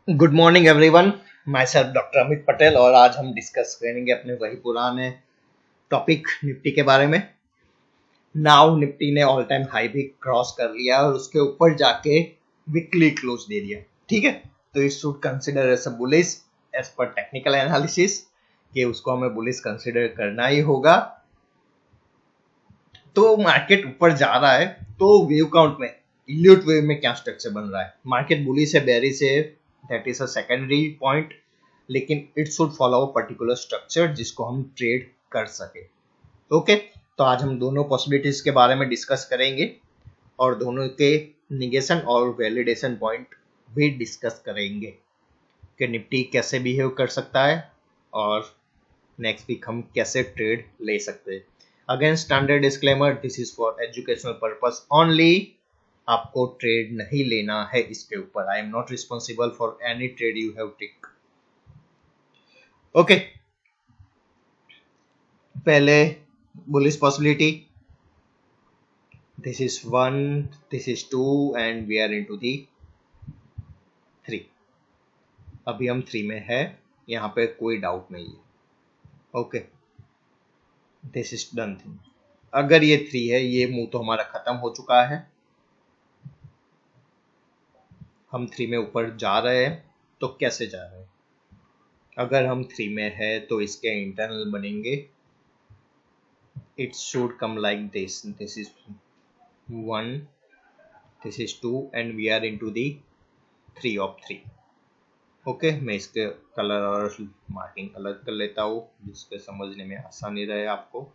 Good morning everyone. My self doctor Amit Patel और आज हम डिस्कस करेंगे अपने वही पुराने टॉपिक निफ्टी के बारे में। नाउ निफ्टी ने ऑल टाइम हाई भी क्रॉस कर लिया और उसके ऊपर जाके वीकली क्लोज दे दिया। ठीक है, तो it should consider as a bullish as per technical analysis कि उसको हमें बुलिश कंसिडर करना ही होगा। तो मार्केट ऊपर जा रहा है तो वेव काउंट में इल्यूट वेव में क्या स्ट्रक्चर बन रहा है? मार्केट बुलिश है बेरिश है, that is a secondary point, लेकिन it should follow a particular structure जिसको हम ट्रेड कर सके। ओके, तो आज हम दोनों पॉसिबिलिटीज के बारे में डिस्कस करेंगे और दोनों के निगेशन और वैलिडेशन पॉइंट भी डिस्कस करेंगे कि निफ्टी कैसे बिहेव कर सकता है और नेक्स्ट वीक हम कैसे ट्रेड ले सकते हैं। Again standard disclaimer, this is for educational purpose only. आपको ट्रेड नहीं लेना है इसके ऊपर। I am not responsible for any trade you have take. Okay, पहले bullish possibility, this is 1, this is 2 and we are into the 3। अभी हम 3 में है, यहाँ पे कोई डाउट नहीं है। Okay, this is done thing. अगर ये 3 है, ये मूव तो हमारा खत्म हो चुका है। हम 3 में ऊपर जा रहे हैं, तो कैसे जा रहे हैं? अगर हम 3 में है तो इसके इंटरनल बनेंगे, it should come like this. This is 1, this is 2 and we are into the 3 of 3. Okay, मैं इसके कलर और मार्किंग अलग कर लेता हूँ जिससे समझने में आसानी रहे आपको।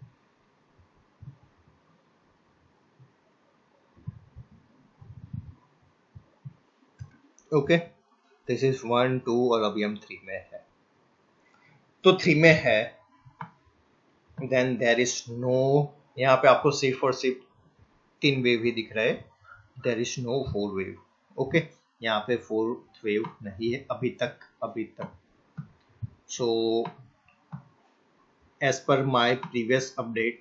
ओके, दिस इज 1, 2 और अभी हम 3 में है। तो 3 में है, देन देर इज नो, यहाँ पे आपको सिर्फ और सिर्फ 3 वेव ही दिख रहे हैं, there is no 4 wave. Okay, यहाँ पे 4th वेव नहीं है अभी तक। सो as per my previous update,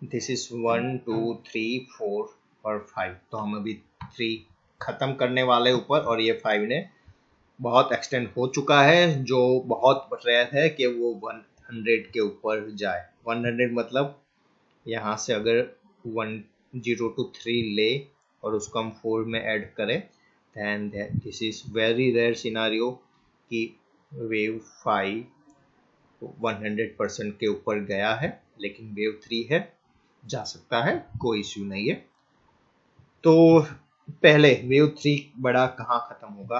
this is 1, 2, 3, 4 और 5। तो हम अभी 3 खत्म करने वाले ऊपर और ये 5 ने बहुत एक्सटेंड हो चुका है, जो बहुत रेयर है कि वो 100 के ऊपर जाए। 100 मतलब यहाँ से अगर 10 to 3 ले और उसको हम 4 में ऐड करें, then this is very rare scenario कि वेव 5 100% के ऊपर गया है, लेकिन वेव 3 है, जा सकता है, कोई इश्यू नहीं है। तो पहले वेव 3 बड़ा कहाँ खत्म होगा?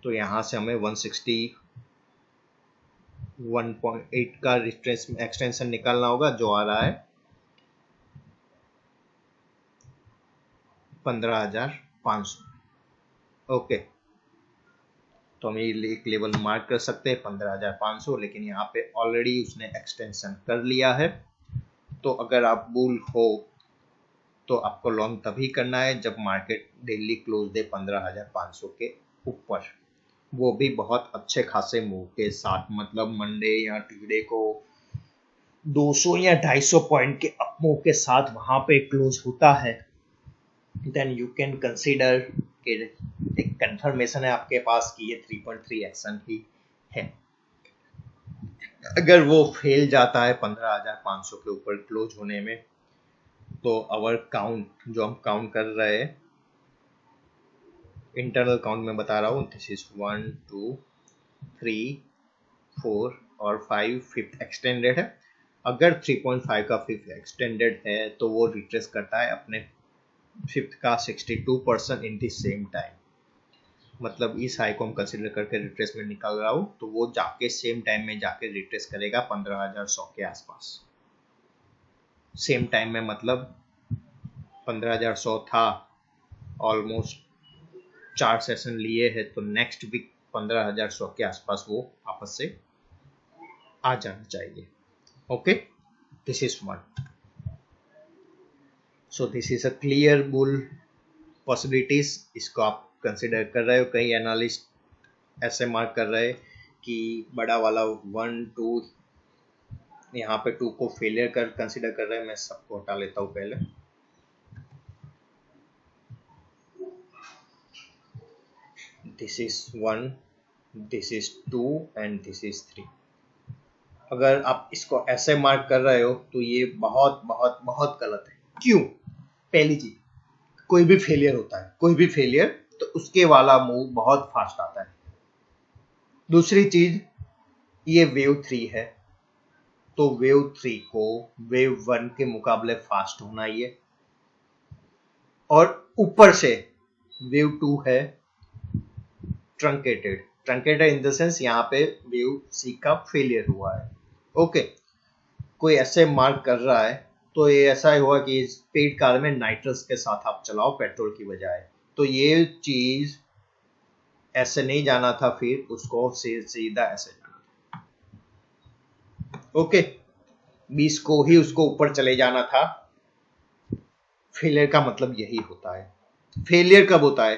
तो यहाँ से हमें 161.8 का एक्सटेंशन निकालना होगा, जो आ रहा है 15,500। ओके, तो हम ये एक लेवल मार्क कर सकते हैं 15,500, लेकिन यहाँ पे ऑलरेडी उसने एक्सटेंशन कर लिया है। तो अगर आप बुल हो तो आपको लॉन्ग तभी करना है जब मार्केट डेली क्लोज दे 15,500 के ऊपर, वो भी बहुत अच्छे खासे मूव के साथ। मतलब मंडे या ट्यूसडे को 200 या 250 पॉइंट के अप मूव के साथ वहां पे क्लोज होता है, देन यू कैन कंसीडर कि एक कंफर्मेशन है आपके पास कि ये 3.3 एक्शन ही है। अगर वो फेल जाता है 15,500 के ऊपर क्लोज होने में, तो आवर काउंट जो हम काउंट कर रहे हैं, इंटरनल काउंट में बता रहा हूँ, दिस इज 1, 2, 3, 4 और 5 फिफ्थ एक्सटेंडेड है। अगर 3.5 का फिफ्थ एक्सटेंडेड है तो वो रिट्रेस करता है अपने फिफ्थ का 62% इन द सेम टाइम। मतलब इस हाई को हम कंसिडर करके रिट्रेसमेंट निकाल रहा हूँ, तो वो जाके सेम टाइम में जाके रिट्रेस करेगा 15,100 के आसपास। सेम टाइम में मतलब 15,100 था, ऑलमोस्ट 4 सेशन लिए हैं, तो नेक्स्ट वीक 15,100 के आसपास वो वापस से आ जाना चाहिए। Okay, this is 1। So this is a clear bull possibilities. इसको आप कंसिडर कर रहे हो, कई एनालिस्ट ऐसे मार्क कर रहे हैं कि बड़ा वाला 1, 2, यहाँ पे 2 को फेलियर कर कंसिडर कर रहे हैं। मैं सबको हटा लेता हूँ पहले। This is 1, this is 2 and this is 3। अगर आप इसको ऐसे मार्क कर रहे हो तो ये बहुत बहुत बहुत गलत है। क्यों? पहली चीज, कोई भी फेलियर होता है, कोई भी फेलियर तो उसके वाला मूव बहुत फास्ट आता है। दूसरी चीज, ये वेव 3 है तो वेव 3 को वेव 1 के मुकाबले फास्ट होना ही है। और ऊपर से वेव 2 है truncated. Truncated in the sense यहाँ पे वेव सी का फेलियर हुआ है। ओके, कोई ऐसे मार्क कर रहा है तो ये ऐसा हुआ कि स्पीड कार में नाइट्रस के साथ आप चलाओ पेट्रोल की बजाय, तो ये चीज ऐसे नहीं जाना था, फिर उसको सीधा ऐसे जाना था। ओके, 20 को ही उसको ऊपर चले जाना था। फेलियर का मतलब यही होता है। फेलियर कब होता है?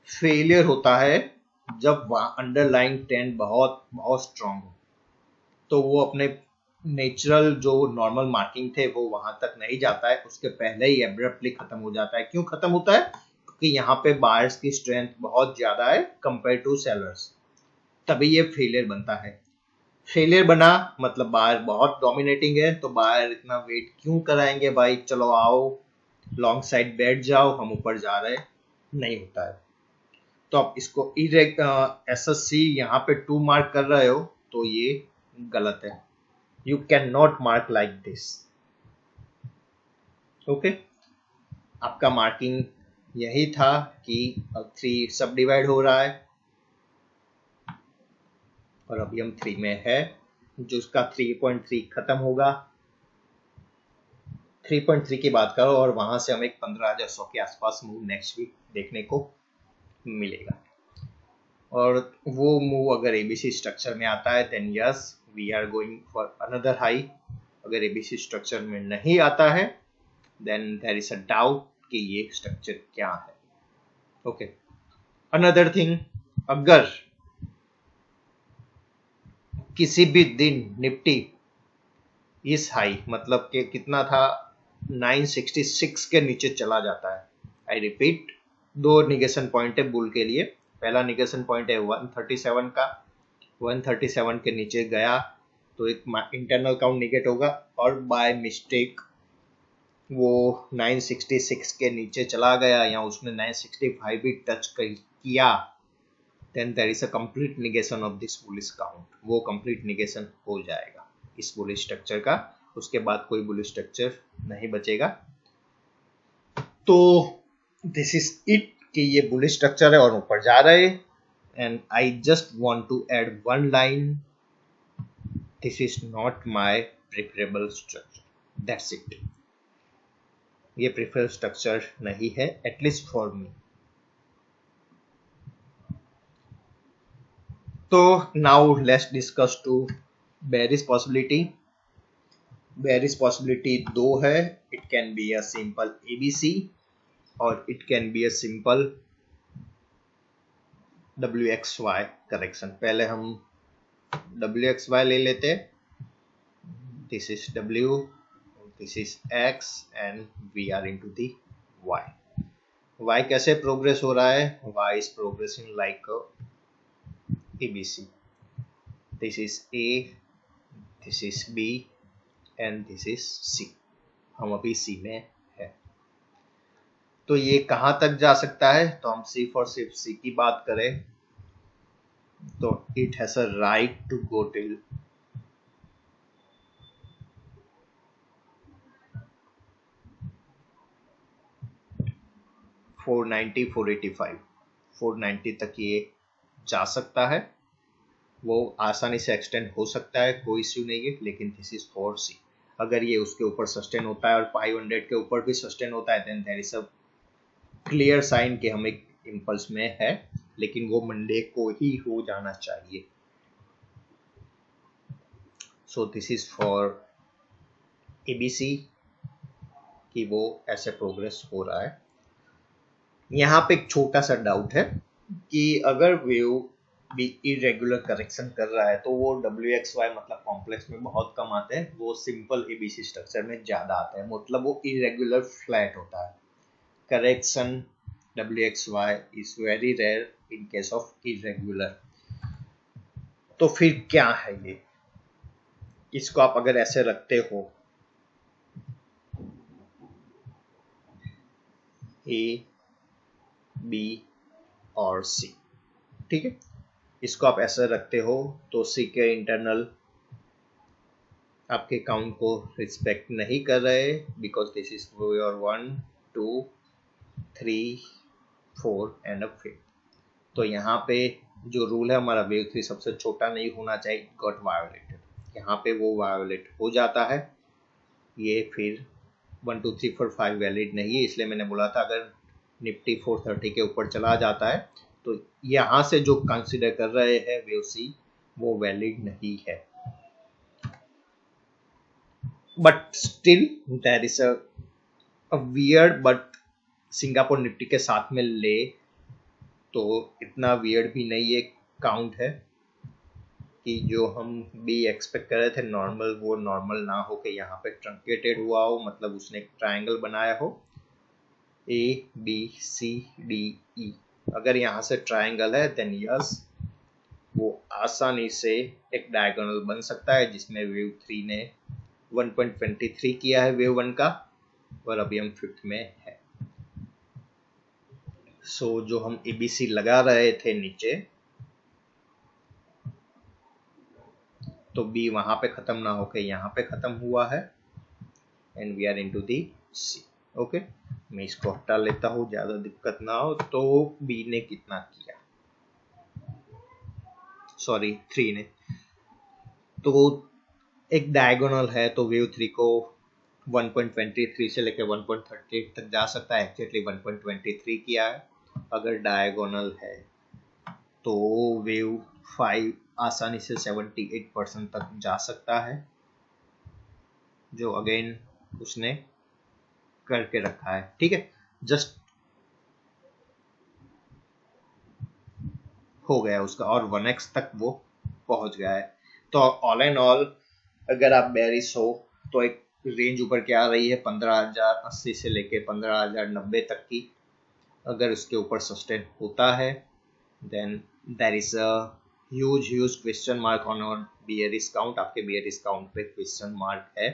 फेलियर होता है जब अंडरलाइंग ट्रेंड बहुत बहुत स्ट्रांग हो, तो वो अपने नेचुरल जो नॉर्मल मार्किंग थे वो वहां तक नहीं जाता है, उसके पहले ही एब्रप्टली खत्म हो जाता है। क्यों खत्म होता है? क्योंकि यहाँ पे बायर्स की स्ट्रेंथ बहुत ज्यादा है कंपेयर टू सेलर्स, तभी ये फेलियर बनता है। फेलियर बना मतलब बायर बहुत डोमिनेटिंग है, तो बायर इतना वेट क्यों कराएंगे भाई, चलो आओ लॉन्ग साइड बैठ जाओ, हम ऊपर जा रहे हैं, नहीं होता है। तो आप इसको SSC यहाँ पे 2 मार्क कर रहे हो तो ये गलत है। You can not mark like this. Okay, आपका मार्किंग यही था कि 3 सब डिवाइड हो रहा है और अभी हम 3 में है, जो उसका 3.3 खत्म होगा। 3.3 की बात करो और वहां से हमें 15,100 के आसपास मूव नेक्स्ट वीक देखने को मिलेगा। और वो मूव अगर एबीसी स्ट्रक्चर में आता है then yes we are going for another high. अगर एबीसी स्ट्रक्चर में नहीं आता है then there is a doubt कि ये स्ट्रक्चर क्या है। ओके, अनदर थिंग, अगर किसी भी दिन निफ्टी इस हाई मतलब के कितना था 966 के नीचे चला जाता है, आई रिपीट, 2 निगेशन पॉइंट है बुल के लिए। पहला निगेशन पॉइंट है 137 का, 137 के नीचे गया तो एक इंटरनल काउंट निगेट होगा और बाय मिस्टेक वो 966 के नीचे चला गया या उसने 965 भी टच किया, then there is a complete negation of this bullish count. वो कंप्लीट निगेशन हो जाएगा इस बुलिश स्ट्रक्चर का, उसके बाद कोई बुलिश स्ट्रक्चर नहीं बचेगा। तो दिस इज इट कि ये बुलिश स्ट्रक्चर है और ऊपर जा रहे हैं। And I just want to add one line, this is not my preferable structure, that's it. ये प्रेफरेबल स्ट्रक्चर नहीं है एटलीस्ट फॉर मी। तो now let's discuss two bearish possibility. Bearish possibility 2 है, it can be a simple ABC और it can be a simple WXY correction. पहले हम WXY ले लेते, this is W, this is X and we are into the Y। Y कैसे progress हो रहा है? Y is progressing like ABC, this is A, this is B and this is C। हम अभी C में है, तो ये कहां तक जा सकता है? तो हम सिर्फ और सिर्फ C की बात करें तो it has a right to go till 490 485 490 तक ये जा सकता है। वो आसानी से एक्सटेंड हो सकता है, कोई इश्यू नहीं है, लेकिन दिस इज फॉर सी। अगर ये उसके ऊपर सस्टेन होता है और 500 के ऊपर भी सस्टेन होता है then there is a clear sign कि हम एक इम्पल्स में है, लेकिन वो मंडे को ही हो जाना चाहिए। So this is for ABC कि वो ऐसे प्रोग्रेस हो रहा है। यहाँ पे एक छोटा सा डाउट है कि अगर वेव भी इरेगुलर करेक्शन कर रहा है तो वो WXY मतलब कॉम्प्लेक्स में बहुत कम आते हैं, वो सिंपल एबीसी स्ट्रक्चर में ज्यादा आते हैं, मतलब वो इरेगुलर फ्लैट होता है। Correction WXY is very rare in case of irregular. तो फिर क्या है ये, इसको आप अगर ऐसे रखते हो ए बी और सी, ठीक है, इसको आप ऐसे रखते हो तो सी के इंटरनल आपके काउंट को रिस्पेक्ट नहीं कर रहे, because this is your 1 2 3 4 and अ 5। तो यहाँ पे जो रूल है हमारा वेव 3 सबसे छोटा नहीं होना चाहिए, गॉट वायोलेटेड, यहाँ पे वो वायोलेट हो जाता है। ये फिर 1 2 3 4 5 वैलिड नहीं है, इसलिए मैंने बोला था अगर निफ्टी 430 के ऊपर चला जाता है तो यहाँ से जो कंसिडर कर रहे हैं वेव सी वो वैलिड नहीं है। But still there is a weird, but Singapore Nifty के साथ में ले तो इतना वियर्ड भी नहीं है, काउंट है कि जो हम भी एक्सपेक्ट कर रहे थे नॉर्मल, वो नॉर्मल ना हो के यहाँ पे ट्रंकेटेड हुआ हो, मतलब उसने एक ट्रायंगल बनाया हो A B C D E. अगर यहाँ से ट्रायंगल है देन यस वो आसानी से एक डायगोनल बन सकता है, जिसमें वेव 3 ने 1.23 किया है वेव 1 का, और अभी हम 5th में है। सो जो हम एबीसी लगा रहे थे नीचे, तो बी वहां पे खत्म ना होके यहाँ पे खत्म हुआ है, and we are into the C. Okay, मैं इसको हटा लेता हूँ ज्यादा दिक्कत ना हो। तो बी ने कितना किया, सॉरी 3 ने, तो एक डायगोनल है तो वेव 3 को 1.23 से लेकर 1.38 तक जा सकता है, एक्जेक्टली 1.23 किया है। अगर डायगोनल है तो वेव 5 आसानी से 78% तक जा सकता है, जो अगेन उसने करके रखा है, ठीक है, जस्ट हो गया उसका, और 1x तक वो पहुंच गया है। तो ऑल एंड ऑल अगर आप बेरिश हो तो एक रेंज ऊपर क्या आ रही है 15,080 से लेके 15,090 तक की, अगर उसके ऊपर सस्टेन होता है then there is a huge question mark on our bearish count, आपके बियरिश काउंट पे क्वेश्चन मार्क है।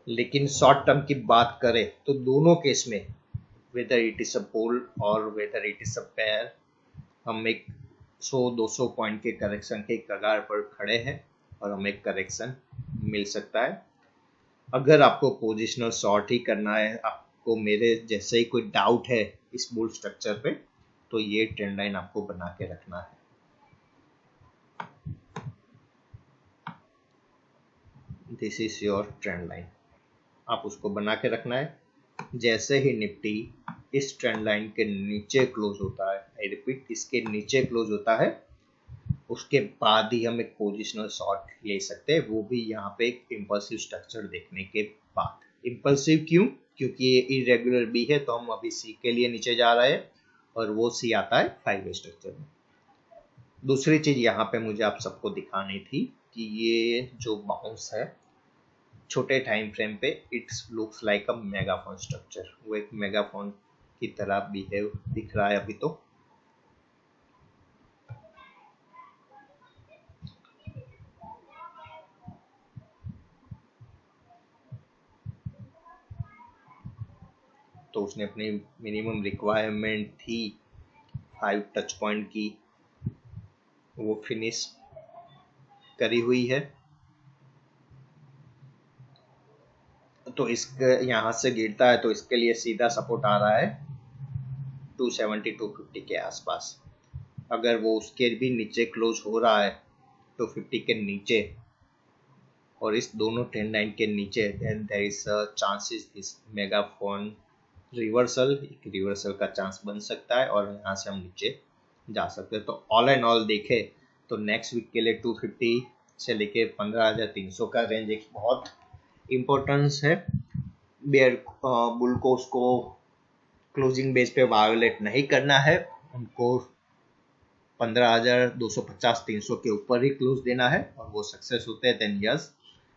लेकिन शॉर्ट टर्म की बात करें तो दोनों केस में whether it is a bull और whether it is a bear, हम एक 100-200 पॉइंट के करेक्शन के कगार पर खड़े हैं और हमें करेक्शन मिल सकता है। अगर आपको पोजिशनल शॉर्ट ही करना है, आपको मेरे जैसे ही कोई डाउट है इस बुल स्ट्रक्चर पे, तो ये ट्रेंड लाइन आपको बना के रखना है। This is your trend line, आप उसको बना के रखना है। जैसे ही निफ्टी इस ट्रेंड लाइन के नीचे क्लोज होता है, आई रिपीट इसके नीचे क्लोज होता है, उसके बाद ही हम एक पोजिशनल शॉर्ट ले सकते हैं, वो भी यहाँ पे एक इम्पल्सिव स्ट्रक्चर देखने के बाद। इम्पल्सिव क्यों, क्योंकि ये इरेगुलर बी है, तो हम अभी सी के लिए नीचे जा रहे हैं और वो सी आता है 5 वे स्ट्रक्चर में। दूसरी चीज यहाँ पे मुझे आप सबको दिखानी थी कि ये जो बाउंस है छोटे टाइम फ्रेम पे, it's looks like a megaphone structure, वो एक मेगाफोन की तरह बिहेव दिख रहा है अभी। तो उसने अपनी मिनिमम रिक्वायरमेंट थी 5 टच पॉइंट की, वो फिनिश करी हुई है। तो इसके यहाँ से गिरता है तो इसके लिए सीधा सपोर्ट आ रहा है 270-250 के आसपास। अगर वो उसके भी नीचे क्लोज हो रहा है 250 के नीचे और इस दोनों ट्रेंड लाइन के नीचे, then there is a chances this megaphone reversal, एक रिवर्सल का चांस बन सकता है और यहाँ से हम नीचे जा सकते हैं। तो ऑल एंड ऑल देखे तो नेक्स्ट वीक के लिए 250 से लेके 15,300 का रेंज एक बहुत इम्पोर्टेंस है। बेयर बुल को उसको क्लोजिंग बेस पे वायोलेट नहीं करना है, उनको 15,250-300 के ऊपर ही क्लोज देना है, और वो सक्सेस होते हैं then yes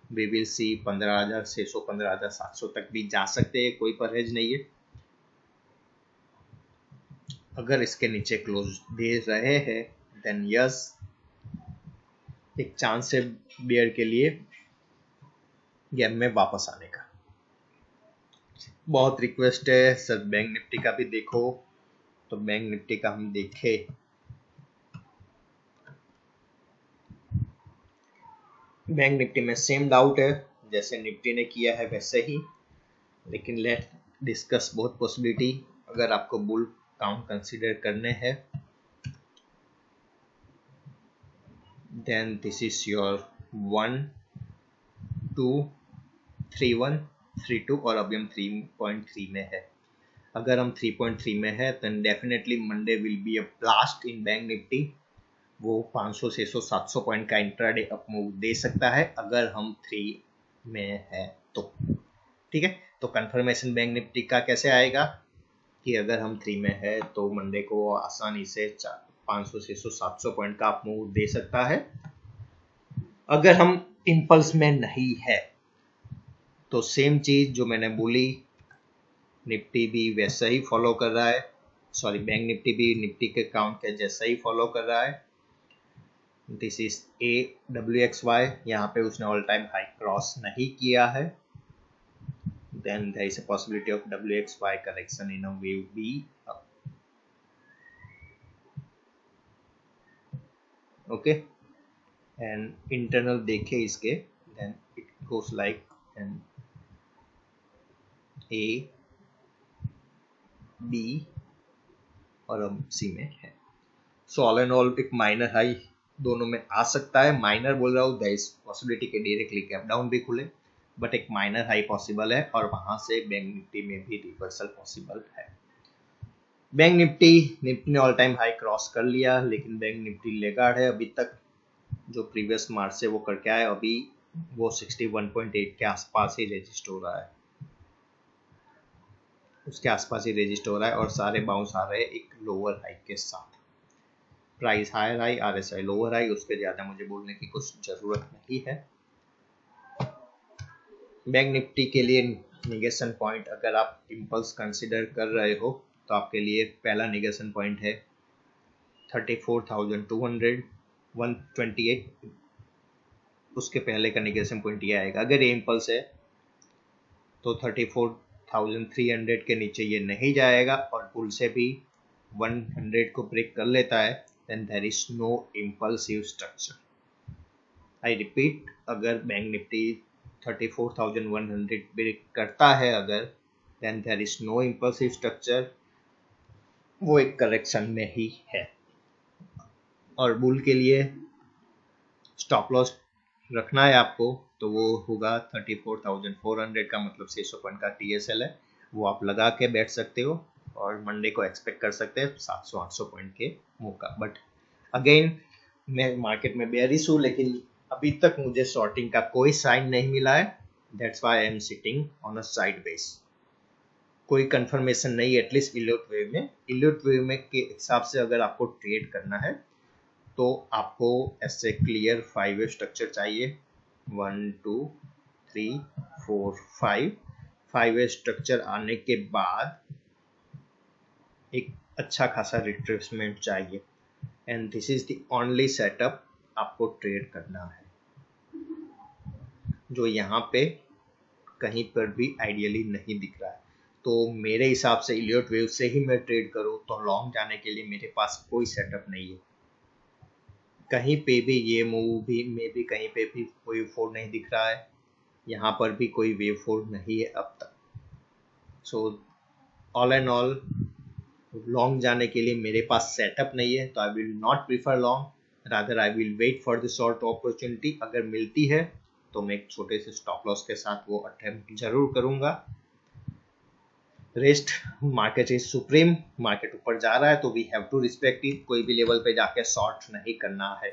we will see 15,600 15,700 तक भी जा सकते हैं, कोई परहेज नहीं है। अगर इसके नीचे क्लोज दे रहे हैं देन यस, एक चांस है बियर के लिए गेम में वापस आने का। बहुत रिक्वेस्ट है सर बैंक निफ्टी का भी देखो, तो बैंक निफ्टी का हम देखे। बैंक निफ्टी में सेम डाउट है, जैसे निफ्टी ने किया है वैसे ही, लेकिन लेट डिस्कस बोथ पॉसिबिलिटी। अगर आपको बुल काउंट कंसीडर करने हैं देन दिस इज योर 1 2 3 1 3 2, और अभी हम 3.3 में है। अगर हम 3.3 में है then definitely Monday will be a blast in bank Nifty. वो 500 600 700 पॉइंट का इंट्राडे अप मूव दे सकता है अगर हम 3 में है तो। ठीक है, तो कंफर्मेशन बैंक निफ्टी का कैसे आएगा कि अगर हम 3 में है तो मंडे को आसानी से 500 600 700 पॉइंट का अप मूव दे सकता है। अगर हम इम्पल्स में नहीं है तो सेम चीज जो मैंने बोली, निफ्टी भी वैसा ही फॉलो कर रहा है, सॉरी बैंक निफ्टी भी निफ्टी के काउंट के जैसा ही फॉलो कर रहा है। दिस इज AWXY, यहाँ पे उसने ऑल टाइम हाई क्रॉस नहीं किया है, then there is a possibility of WXY correction in a wave B up. Okay, and internal देखे इसके then it goes like an A B और अब C में है। सो ऑल एंड ऑल एक माइनर हाई दोनों में आ सकता है। माइनर बोल रहा हूँ, देयर इज पॉसिबिलिटी के डायरेक्टली गैप डाउन भी खुले, बट एक माइनर हाई पॉसिबल है और वहां से बैंक निफ्टी में भी रिवर्सल पॉसिबल है। बैंक निफ्टी ने ऑल टाइम हाई क्रॉस कर लिया, लेकिन बैंक निफ्टी लेगार्ड है अभी तक। जो प्रीवियस मार्च से वो करके आया, अभी वो 61.8 के आसपास ही रजिस्टर हो रहा है, उसके आसपास ही रजिस्टर हो रहा है और सारे बाउंस आ रहे हैं एक लोअर हाई के साथ। Price higher high, RSI lower high, उस पर ज्यादा मुझे बोलने की कुछ जरूरत नहीं है। बैंक निफ्टी के लिए निगेशन पॉइंट अगर आप इम्पल्स कंसिडर कर रहे हो तो आपके लिए पहला निगेशन पॉइंट है 34,200 128। उसके पहले का निगेशन पॉइंट ये आएगा, अगर ये इम्पल्स है तो 34,300 के नीचे ये नहीं जाएगा और पुल से भी 100 को ब्रेक कर लेता है then there is no impulsive structure. I repeat, अगर बैंक निफ्टी 34,100 ब्रेक करता है अगर, then there is no impulsive structure, वो एक करेक्शन में ही है। और बुल के लिए स्टॉप लॉस रखना है आपको तो वो होगा 34,400 का, मतलब 600 पॉइंट का TSL है, वो आप लगा के बैठ सकते हो और मंडे को एक्सपेक्ट कर सकते हैं 700-800 पॉइंट के मुंह का। बट अगेन मैं मार्केट में बेयरिश हूँ, लेकिन अभी तक मुझे शॉर्टिंग का कोई साइन नहीं मिला है, that's why I am sitting on a side base. कोई कंफर्मेशन नहीं, एटलीस्ट इलियट वेव में। इलियट वेव में के हिसाब से अगर आपको ट्रेड करना है तो आपको ऐसे क्लियर 5 वे स्ट्रक्चर चाहिए, 1 2 3 4 5। 5 वे स्ट्रक्चर आने के बाद एक अच्छा खासा रिट्रेसमेंट चाहिए, and this is the only setup आपको ट्रेड करना है, जो यहाँ पे कहीं पर भी आइडियली नहीं दिख रहा है। तो मेरे हिसाब से इलियट वेव से ही मैं ट्रेड करूँ तो लॉन्ग जाने के लिए मेरे पास कोई सेटअप नहीं है। कहीं पे भी ये मूव भी में भी कहीं पे भी कोई फोर नहीं दिख रहा है, यहाँ पर भी कोई वेव फोर नहीं है अब तक। So all and all long जाने के लिए मेरे पास सेटअप नहीं है, तो I will not prefer long, rather I will wait for the short opportunity. अगर मिलती है तो मैं एक छोटे से स्टॉप लॉस के साथ वो अटेम्प्ट जरूर करूंगा। Rest market is supreme, market ऊपर जा रहा है तो we have to respect it, कोई भी लेवल पे जाके शॉर्ट नहीं करना है।